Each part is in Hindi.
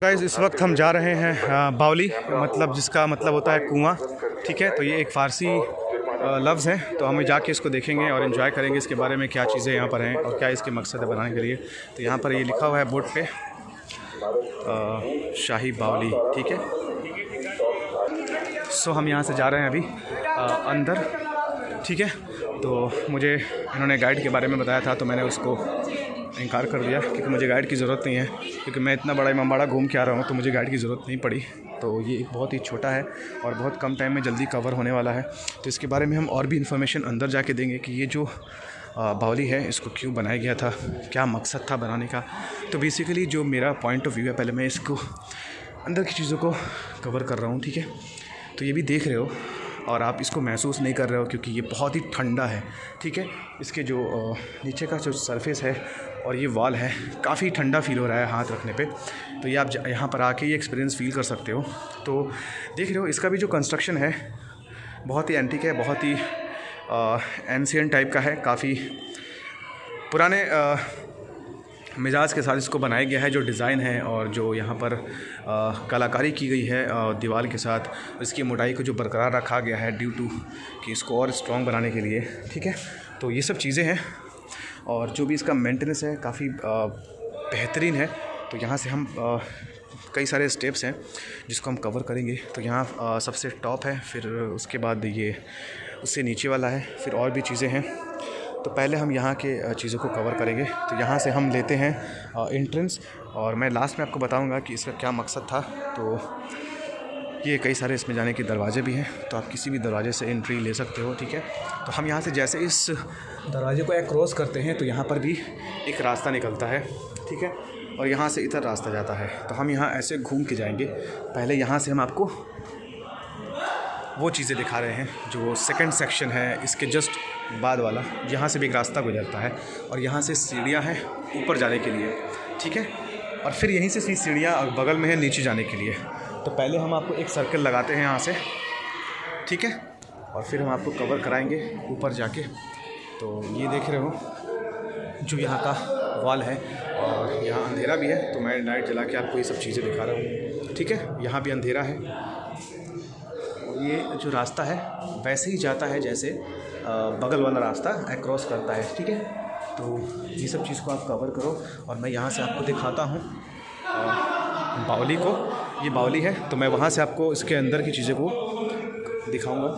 गाइस इस वक्त हम जा रहे हैं बावली, मतलब जिसका मतलब होता है कुआं। ठीक है, तो ये एक फ़ारसी लफ्ज़ है, तो हम जाके इसको देखेंगे और इन्जॉय करेंगे इसके बारे में, क्या चीज़ें यहाँ पर हैं और क्या इसके मकसद है बनाने के लिए। तो यहाँ पर ये लिखा हुआ है बोर्ड पे शाही बावली। ठीक है, सो हम यहाँ से जा रहे हैं अभी अंदर। ठीक है, तो मुझे इन्होंने गाइड के बारे में बताया था, तो मैंने उसको इनकार कर दिया क्योंकि मुझे गाइड की ज़रूरत नहीं है, क्योंकि मैं इतना बड़ा इमामबाड़ा घूम के आ रहा हूँ, तो मुझे गाइड की ज़रूरत नहीं पड़ी। तो ये एक बहुत ही छोटा है और बहुत कम टाइम में जल्दी कवर होने वाला है। तो इसके बारे में हम और भी इन्फॉर्मेशन अंदर जाके देंगे कि ये जो बावली है इसको क्यों बनाया गया था, क्या मकसद था बनाने का। तो बेसिकली जो मेरा पॉइंट ऑफ व्यू है, पहले मैं इसको अंदर की चीज़ों को कवर कर रहा हूँ। ठीक है, तो ये भी देख रहे हो और आप इसको महसूस नहीं कर रहे हो क्योंकि ये बहुत ही ठंडा है। ठीक है, इसके जो नीचे का जो सरफेस है और ये वॉल है, काफ़ी ठंडा फील हो रहा है हाथ रखने पे। तो ये आप यहाँ पर आके ये एक्सपीरियंस फील कर सकते हो। तो देख रहे हो इसका भी जो कंस्ट्रक्शन है बहुत ही एंटीक है, बहुत ही एंशिएंट टाइप का है, काफ़ी पुराने मिजाज के साथ इसको बनाया गया है। जो डिज़ाइन है और जो यहाँ पर कलाकारी की गई है दीवार के साथ, इसकी मोटाई को जो बरकरार रखा गया है ड्यू टू कि इसको और स्ट्रॉन्ग बनाने के लिए। ठीक है, तो ये सब चीज़ें हैं और जो भी इसका मेंटेनेंस है काफ़ी बेहतरीन है। तो यहाँ से हम कई सारे स्टेप्स हैं जिसको हम कवर करेंगे। तो यहाँ सबसे टॉप है, फिर उसके बाद ये उससे नीचे वाला है, फिर और भी चीज़ें हैं। तो पहले हम यहाँ के चीज़ों को कवर करेंगे। तो यहाँ से हम लेते हैं एंट्रेंस, और मैं लास्ट में आपको बताऊँगा कि इसका क्या मकसद था। तो ये कई सारे इसमें जाने के दरवाजे भी हैं, तो आप किसी भी दरवाजे से एंट्री ले सकते हो। ठीक है, तो हम यहाँ से जैसे इस दरवाजे को क्रॉस करते हैं तो यहाँ पर भी एक रास्ता निकलता है। ठीक है, और यहाँ से इधर रास्ता जाता है। तो हम यहाँ ऐसे घूम के जाएंगे। पहले यहाँ से हम आपको वो चीज़ें दिखा रहे हैं जो सेकंड सेक्शन है, इसके जस्ट बाद वाला। यहाँ से भी एक रास्ता गुजरता है और यहाँ से सीढ़ियाँ हैं ऊपर जाने के लिए। ठीक है, और फिर यहीं से सीढ़ियाँ बगल में है नीचे जाने के लिए। तो पहले हम आपको एक सर्कल लगाते हैं यहाँ से। ठीक है, और फिर हम आपको कवर कराएंगे ऊपर जाके। तो ये देख रहे हो जो यहाँ का वॉल है, और यहाँ अंधेरा भी है, तो मैं लाइट जला के आपको ये सब चीज़ें दिखा रहा हूँ। ठीक है, यहाँ भी अंधेरा है। ये जो रास्ता है वैसे ही जाता है जैसे बगल वाला रास्ता क्रॉस करता है। ठीक है, तो ये सब चीज़ को आप कवर करो और मैं यहाँ से आपको दिखाता हूँ बावली को। ये बावली है, तो मैं वहाँ से आपको इसके अंदर की चीज़ें को दिखाऊंगा।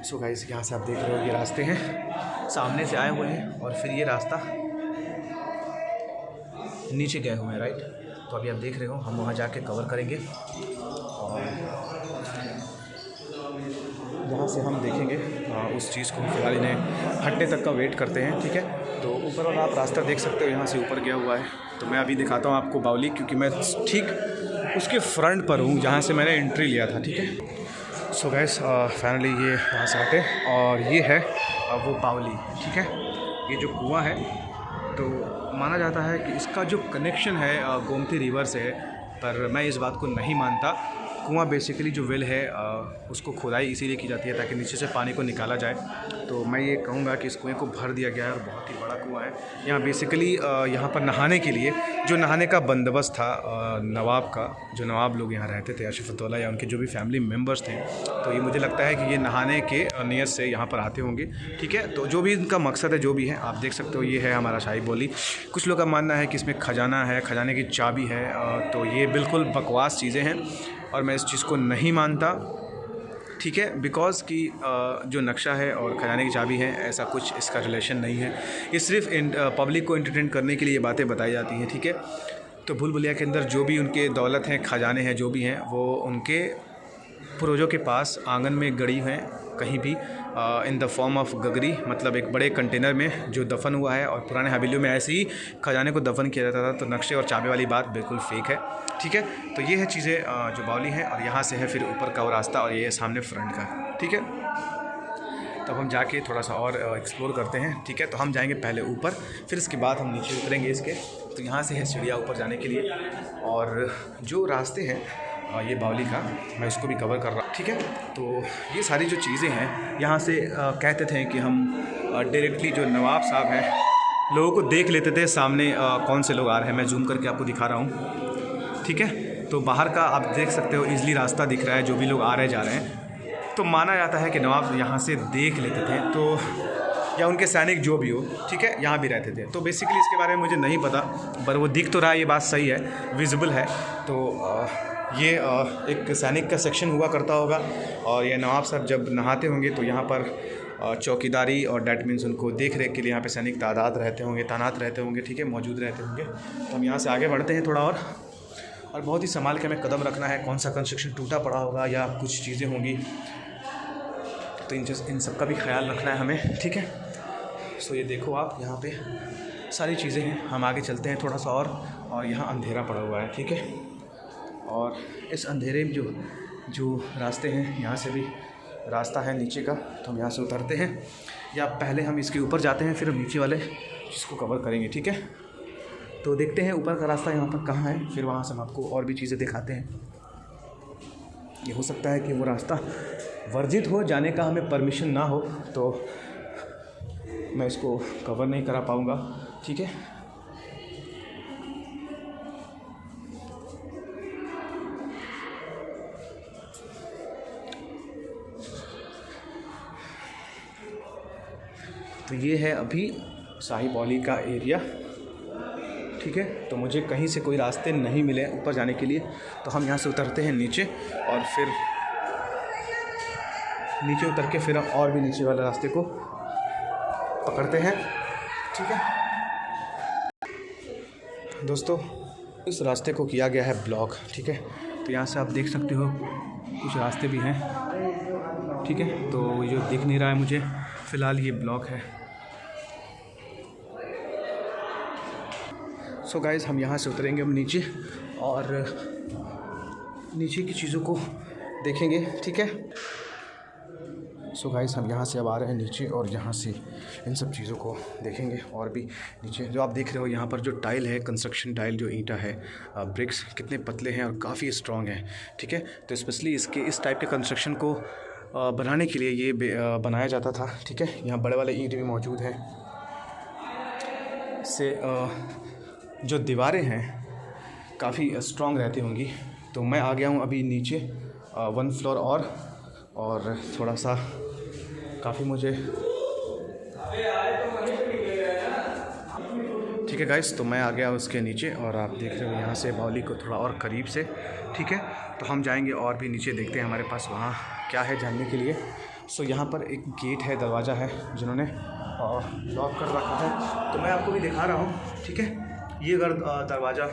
सो गाइस, यहाँ से आप देख रहे हो ये रास्ते हैं, सामने से आए हुए हैं और फिर ये रास्ता नीचे गए हुए हैं। राइट, तो अभी आप देख रहे हो हम वहाँ जाके कवर करेंगे और यहाँ से हम देखेंगे उस चीज़ को। फिलहाल इन्हें हटने तक का वेट करते हैं। ठीक है, तो ऊपर वाला आप रास्ता देख सकते हो, यहाँ से ऊपर गया हुआ है। तो मैं अभी दिखाता हूँ आपको बावली, क्योंकि मैं ठीक उसके फ्रंट पर हूँ जहाँ से मैंने एंट्री लिया था। ठीक है, सो गाइस फाइनली ये वहाँ से हटे और ये है वो बावली। ठीक है, ये जो कुआं है, तो माना जाता है कि इसका जो कनेक्शन है गोमती रिवर से है, पर मैं इस बात को नहीं मानता। कुआं बेसिकली जो वेल है उसको खुदाई इसीलिए की जाती है ताकि नीचे से पानी को निकाला जाए। तो मैं ये कहूँगा कि इस कुएं को भर दिया गया है और बहुत ही बड़ा कुआं है। यहाँ बेसिकली यहाँ पर नहाने के लिए जो नहाने का बंदोबस्त था नवाब का, जो नवाब लोग यहाँ रहते थे, आशिफ़ुद्दौला या उनके जो भी फैमिली मेम्बर्स थे, तो ये मुझे लगता है कि ये नहाने के नियत से यहाँ पर आते होंगे। ठीक है, तो जो भी इनका मकसद है, जो भी है, आप देख सकते हो ये है हमारा शाही बावली। कुछ लोग का मानना है कि इसमें खजाना है, खजाने की चाबी है, तो ये बिल्कुल बकवास चीज़ें हैं और मैं इस चीज़ को नहीं मानता। ठीक है, बिकॉज़ कि जो नक्शा है और खजाने की चाबी है, ऐसा कुछ इसका रिलेशन नहीं है। ये सिर्फ पब्लिक को एंटरटेन करने के लिए ये बातें बताई जाती हैं। ठीक है, तो भूल भुलैया के अंदर जो भी उनके दौलत हैं, खजाने हैं, जो भी हैं, वो उनके पूर्वजों के पास आंगन में गड़ी हैं कहीं भी इन द फॉर्म ऑफ गगरी, मतलब एक बड़े कंटेनर में जो दफन हुआ है। और पुराने हवेलियों में ऐसे ही खजाने को दफन किया जाता था। तो नक्शे और चाबी वाली बात बिल्कुल फेक है। ठीक है, तो ये है चीज़ें जो बावली हैं, और यहाँ से है फिर ऊपर का वो रास्ता और ये सामने फ्रंट का। ठीक है, तब हम जाके थोड़ा सा और एक्सप्लोर करते हैं। ठीक है, तो हम जाएंगे पहले ऊपर, फिर इसके बाद हम नीचे उतरेंगे इसके। तो यहाँ से है सीढ़ियाँ ऊपर जाने के लिए, और जो रास्ते हैं ये बावली का, मैं इसको भी कवर कर रहा हूँ। ठीक है, तो ये सारी जो चीज़ें हैं यहाँ से कहते थे कि हम डायरेक्टली जो नवाब साहब हैं लोगों को देख लेते थे सामने कौन से लोग आ रहे हैं। मैं जूम करके आपको दिखा रहा हूँ, ठीक है। तो बाहर का आप देख सकते हो, ईज़िली रास्ता दिख रहा है, जो भी लोग आ रहे जा रहे हैं। तो माना जाता है कि नवाब यहाँ से देख लेते थे, तो या उनके सैनिक जो भी हो, ठीक है, यहाँ भी रहते थे। तो बेसिकली इसके बारे में मुझे नहीं पता, पर वो दिख तो रहा है, ये बात सही है, विजिबल है। तो ये एक सैनिक का सेक्शन हुआ करता होगा, और ये नवाब साहब जब नहाते होंगे तो यहाँ पर चौकीदारी और डैट मीन्स उनको देख रेख के लिए यहाँ पे सैनिक तैनात रहते होंगे, ठीक है, मौजूद रहते होंगे। तो हम यहाँ से आगे बढ़ते हैं थोड़ा और बहुत ही संभाल के हमें कदम रखना है। कौन सा कंस्ट्रक्शन टूटा पड़ा होगा या कुछ चीज़ें होंगी, तो इन सब का भी ख्याल रखना है हमें, ठीक है। सो ये देखो आप, यहाँ पे सारी चीज़ें हैं। हम आगे चलते हैं थोड़ा सा और यहाँ अंधेरा पड़ा हुआ है, ठीक है। और इस अंधेरे में जो रास्ते हैं, यहाँ से भी रास्ता है नीचे का, तो हम यहाँ से उतरते हैं, या पहले हम इसके ऊपर जाते हैं, फिर हम नीचे वाले जिसको कवर करेंगे, ठीक है। तो देखते हैं ऊपर का रास्ता यहाँ पर कहाँ है, फिर वहाँ से हम आपको और भी चीज़ें दिखाते हैं। ये हो सकता है कि वो रास्ता वर्जित हो, जाने का हमें परमिशन ना हो, तो मैं इसको कवर नहीं करा पाऊँगा, ठीक है। तो ये है अभी शाही बॉली का एरिया, ठीक है। तो मुझे कहीं से कोई रास्ते नहीं मिले ऊपर जाने के लिए, तो हम यहाँ से उतरते हैं नीचे, और फिर नीचे उतर के फिर हम और भी नीचे वाले रास्ते को पकड़ते हैं, ठीक है। दोस्तों, इस रास्ते को किया गया है ब्लॉक, ठीक है। तो यहाँ से आप देख सकते हो कुछ रास्ते भी हैं, ठीक है। तो ये जो दिख नहीं रहा है मुझे फ़िलहाल, ये ब्लॉक है। सो गाइज़, हम यहाँ से उतरेंगे अब नीचे, और नीचे की चीज़ों को देखेंगे, ठीक है। सो गाइस, हम यहाँ से अब आ रहे हैं नीचे, और यहाँ से इन सब चीज़ों को देखेंगे। और भी नीचे जो आप देख रहे हो, यहाँ पर जो टाइल है, कंस्ट्रक्शन टाइल, जो ईंटा है, ब्रिक्स कितने पतले हैं और काफ़ी स्ट्रॉन्ग हैं, ठीक है। तो स्पेशली इस टाइप के कंस्ट्रक्शन को बनाने के लिए ये बनाया जाता था, ठीक है। यहाँ बड़े वाले ईंट भी मौजूद हैं। इससे जो दीवारें हैं काफ़ी स्ट्रॉन्ग रहती होंगी। तो मैं आ गया हूँ अभी नीचे 1 फ्लोर और थोड़ा सा काफ़ी मुझे, ठीक है गाइस। तो मैं आ गया उसके नीचे, और आप देख रहे हो यहाँ से बावली को थोड़ा और करीब से, ठीक है। तो हम जाएंगे और भी नीचे, देखते हैं हमारे पास वहाँ क्या है जानने के लिए। सो यहाँ पर एक गेट है, दरवाज़ा है, जिन्होंने लॉक कर रखा है। तो मैं आपको भी दिखा रहा हूँ, ठीक है। ये अगर दरवाज़ा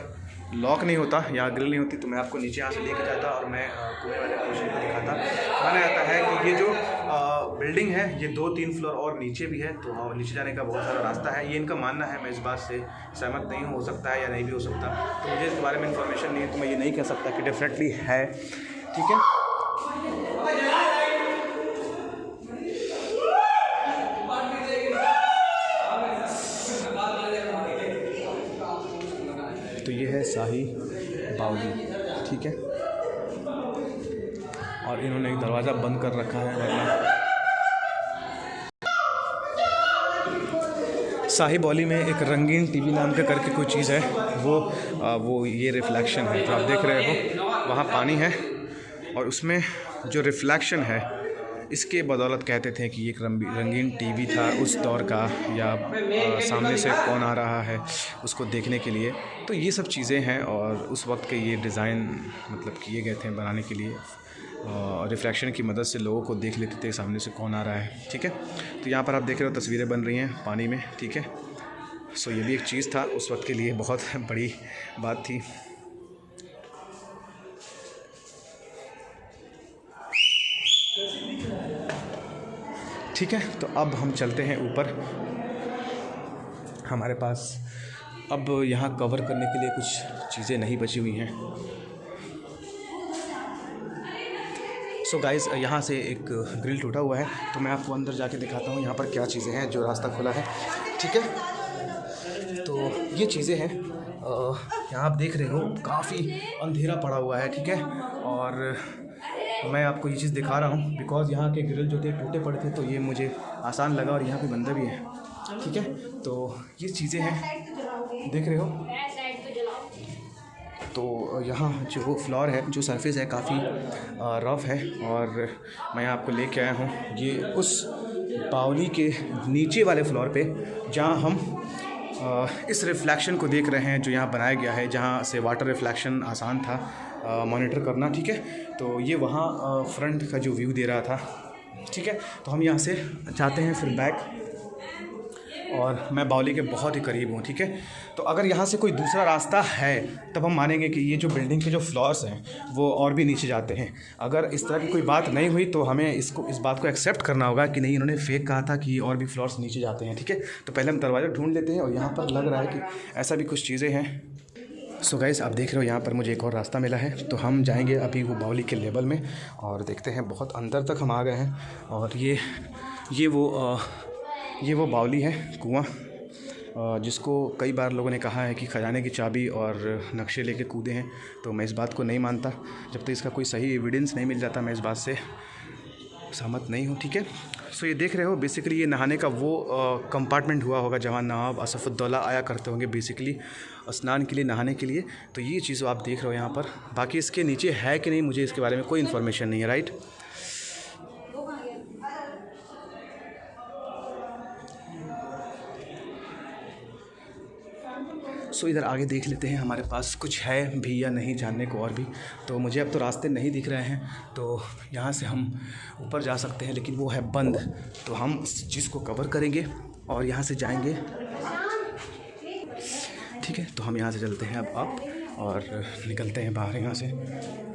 लॉक नहीं होता या ग्रिल नहीं होती, तो मैं आपको नीचे यहाँ से लेके जाता और मैं कुएं वाले पोर्शन को दिखाता। माना जाता है कि ये जो बिल्डिंग है, ये 2-3 फ्लोर और नीचे भी है, तो नीचे जाने का बहुत सारा रास्ता है, ये इनका मानना है। मैं इस बात से सहमत नहीं हो सकता है या नहीं भी हो सकता, तो मुझे इसके बारे में इन्फॉर्मेशन नहीं है, तो मैं ये नहीं कह सकता कि डेफिनेटली है, ठीक है। तो ये है शाही बावली, ठीक है। और इन्होंने एक दरवाज़ा बंद कर रखा है वरना। शाही बावली में एक रंगीन टीवी नाम का करके कोई चीज़ है, वो ये रिफ्लेक्शन है, तो आप देख रहे हो वहाँ पानी है, और उसमें जो रिफ्लेक्शन है, इसके बदौलत कहते थे कि एक रंगीन टीवी था उस दौर का, या सामने से कौन आ रहा है उसको देखने के लिए। तो ये सब चीज़ें हैं, और उस वक्त के ये डिज़ाइन मतलब किए गए थे बनाने के लिए, रिफ्लेक्शन की मदद से लोगों को देख लेते थे सामने से कौन आ रहा है, ठीक है। तो यहाँ पर आप देख रहे हो तस्वीरें बन रही हैं पानी में, ठीक है। सो ये भी एक चीज़ था उस वक्त के लिए, बहुत बड़ी बात थी। ठीक है, तो अब हम चलते हैं ऊपर। हमारे पास अब यहाँ कवर करने के लिए कुछ चीज़ें नहीं बची हुई हैं। सो गाइज़, यहाँ से एक ग्रिल टूटा हुआ है, तो मैं आपको अंदर जाके दिखाता हूँ यहाँ पर क्या चीज़ें हैं, जो रास्ता खुला है, ठीक है। तो ये चीज़ें हैं, यहाँ आप देख रहे हो काफ़ी अंधेरा पड़ा हुआ है, ठीक है। और मैं आपको ये चीज़ दिखा रहा हूँ बिकॉज़ यहाँ के ग्रिल जो थे टूटे पड़े थे, तो ये मुझे आसान लगा, और यहाँ पे बंदे भी हैं, ठीक है। तो ये चीज़ें हैं, देख रहे हो। तो यहाँ जो फ्लोर है, जो सरफेस है, काफ़ी रफ़ है। और मैं यहाँ आपको लेके आया हूँ ये उस बावली के नीचे वाले फ्लोर पे, जहाँ हम इस रिफ्लेक्शन को देख रहे हैं जो यहाँ बनाया गया है, जहाँ से वाटर रिफ्लेक्शन आसान था मॉनिटर करना। ठीक है, तो ये वहाँ फ्रंट का जो व्यू दे रहा था। ठीक है, तो हम यहाँ से जाते हैं फिर बैक, और मैं बावली के बहुत ही करीब हूँ। ठीक है, तो अगर यहाँ से कोई दूसरा रास्ता है तब हम मानेंगे कि ये जो बिल्डिंग के जो फ्लोर्स हैं वो और भी नीचे जाते हैं। अगर इस तरह की कोई बात नहीं हुई तो हमें इस बात को एक्सेप्ट करना होगा कि नहीं, इन्होंने फेक कहा था कि और भी फ्लोर्स नीचे जाते हैं। ठीक है, तो पहले हम दरवाज़ा ढूंढ लेते हैं, और यहाँ पर लग रहा है कि ऐसा भी कुछ चीज़ें हैं। सो गाइस, आप देख रहे हो यहाँ पर मुझे एक और रास्ता मिला है, तो हम जाएंगे अभी वो बावली के लेवल में और देखते हैं। बहुत अंदर तक हम आ गए हैं, और ये वो बावली है, कुआं, जिसको कई बार लोगों ने कहा है कि ख़जाने की चाबी और नक्शे लेके कूदे हैं। तो मैं इस बात को नहीं मानता, जब तक इसका कोई सही एविडेंस नहीं मिल जाता मैं इस बात से सहमत नहीं हूँ। ठीक है, सो ये देख रहे हो, बेसिकली ये नहाने का वो कंपार्टमेंट हुआ होगा जहाँ नवाब असफ़ुद्दौला आया करते होंगे बेसिकली स्नान के लिए, नहाने के लिए। तो ये चीज़ आप देख रहे हो यहाँ पर। बाकी इसके नीचे है कि नहीं, मुझे इसके बारे में कोई इन्फॉर्मेशन नहीं है। राइट, सो इधर आगे देख लेते हैं हमारे पास कुछ है भी या नहीं जानने को और भी। तो मुझे अब तो रास्ते नहीं दिख रहे हैं, तो यहाँ से हम ऊपर जा सकते हैं, लेकिन वो है बंद। तो हम इस चीज़ को कवर करेंगे और यहाँ से जाएंगे। ठीक है, तो हम यहाँ से चलते हैं अब अप और निकलते हैं बाहर यहाँ से।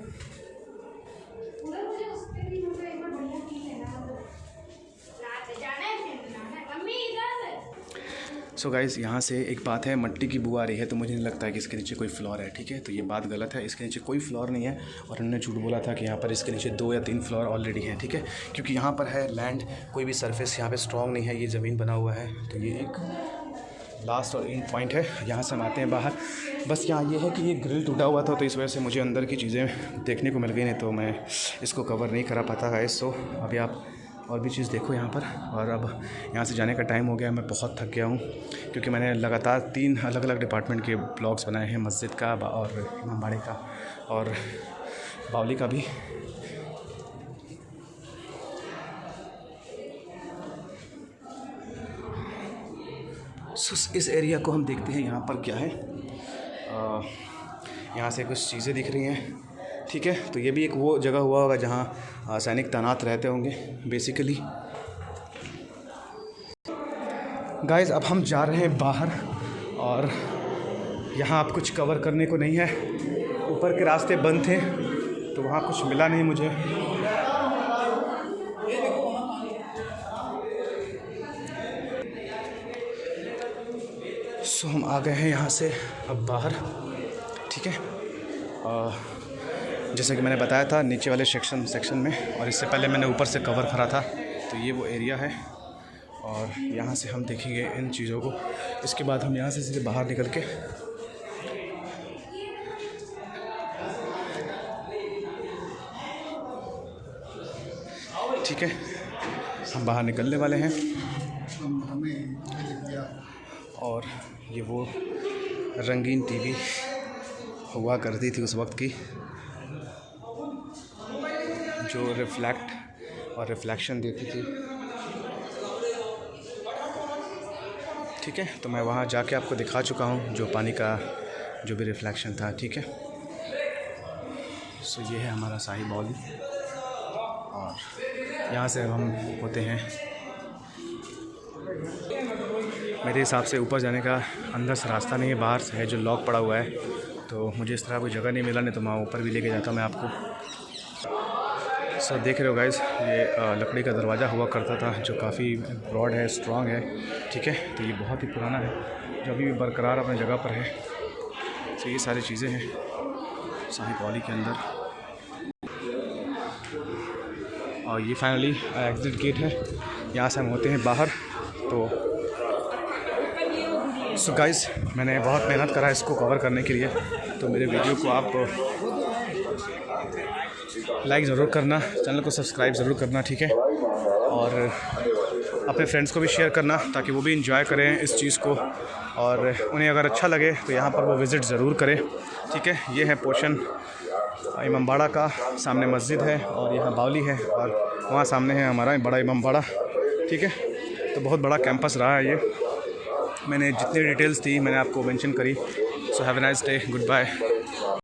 सो गाइज़, यहाँ से एक बात है, मट्टी की बू आ रही है, तो मुझे नहीं लगता है कि इसके नीचे कोई फ्लोर है। ठीक है, तो ये बात गलत है, इसके नीचे कोई फ्लोर नहीं है। और उन्होंने झूठ बोला था कि यहाँ पर इसके नीचे 2 या 3 फ्लोर ऑलरेडी हैं। ठीक है, क्योंकि यहाँ पर है लैंड, कोई भी सरफेस यहाँ पे स्ट्रॉन्ग नहीं है, ये ज़मीन बना हुआ है। तो ये एक लास्ट और एंड पॉइंट है, यहाँ से हम आते हैं बाहर। बस यहाँ ये है कि ये ग्रिल टूटा हुआ था, तो इस वजह से मुझे अंदर की चीज़ें देखने को मिल गई, नहीं तो मैं इसको कवर नहीं करा पाता गाइस। सो अभी आप और भी चीज़ देखो यहाँ पर। और अब यहाँ से जाने का टाइम हो गया, मैं बहुत थक गया हूँ, क्योंकि मैंने लगातार 3 अलग अलग डिपार्टमेंट के ब्लॉग्स बनाए हैं, मस्जिद का और इमामबाड़े का और बावली का भी। इस एरिया को हम देखते हैं, यहाँ पर क्या है। यहाँ से कुछ चीज़ें दिख रही हैं। ठीक है, तो ये भी एक वो जगह हुआ होगा जहाँ सैनिक तैनात रहते होंगे बेसिकली। गाइस, अब हम जा रहे हैं बाहर, और यहाँ अब कुछ कवर करने को नहीं है। ऊपर के रास्ते बंद थे, तो वहाँ कुछ मिला नहीं मुझे। सो हम आ गए हैं यहाँ से अब बाहर। ठीक है, जैसे कि मैंने बताया था नीचे वाले सेक्शन में, और इससे पहले मैंने ऊपर से कवर करा था। तो ये वो एरिया है, और यहाँ से हम देखेंगे इन चीज़ों को। इसके बाद हम यहाँ से सीधे बाहर निकल के ठीक है, हम बाहर निकलने वाले हैं। और ये वो रंगीन टीवी हुआ करती थी उस वक्त की, जो रिफ्लेक्ट और रिफ्लेक्शन देती थी। ठीक है, तो मैं वहाँ जाके आपको दिखा चुका हूँ जो पानी का जो भी रिफ्लेक्शन था। ठीक है, सो ये है हमारा शाही बावली, और यहाँ से हम होते हैं, मेरे हिसाब से ऊपर जाने का अंदर से रास्ता नहीं है, बाहर से है जो लॉक पड़ा हुआ है। तो मुझे इस तरह कोई जगह नहीं मिला, नहीं तो मैं ऊपर भी लेके जाता मैं आपको। सो देख रहे हो गाइस, ये लकड़ी का दरवाज़ा हुआ करता था, जो काफ़ी ब्रॉड है, स्ट्रॉन्ग है। ठीक है, तो ये बहुत ही पुराना है, जो अभी भी बरकरार अपनी जगह पर है। तो ये सारी चीज़ें हैं शाही बावली के अंदर। और ये फाइनली एग्ज़िट गेट है, यहाँ से हम होते हैं बाहर। तो सो गाइस, मैंने बहुत मेहनत करा इसको कवर करने के लिए, तो मेरे वीडियो को आप लाइक ज़रूर करना, चैनल को सब्सक्राइब ज़रूर करना। ठीक है, और अपने फ्रेंड्स को भी शेयर करना ताकि वो भी इंजॉय करें इस चीज़ को, और उन्हें अगर अच्छा लगे तो यहाँ पर वो विज़िट ज़रूर करें। ठीक है, ये है पोर्शन इमामबाड़ा का, सामने मस्जिद है और यहाँ बावली है और वहाँ सामने है हमारा बड़ा इमामबाड़ा। ठीक है, तो बहुत बड़ा कैंपस रहा है ये। मैंने जितनी डिटेल्स थी मैंने आपको मेंशन करी। So have a nice day, good bye.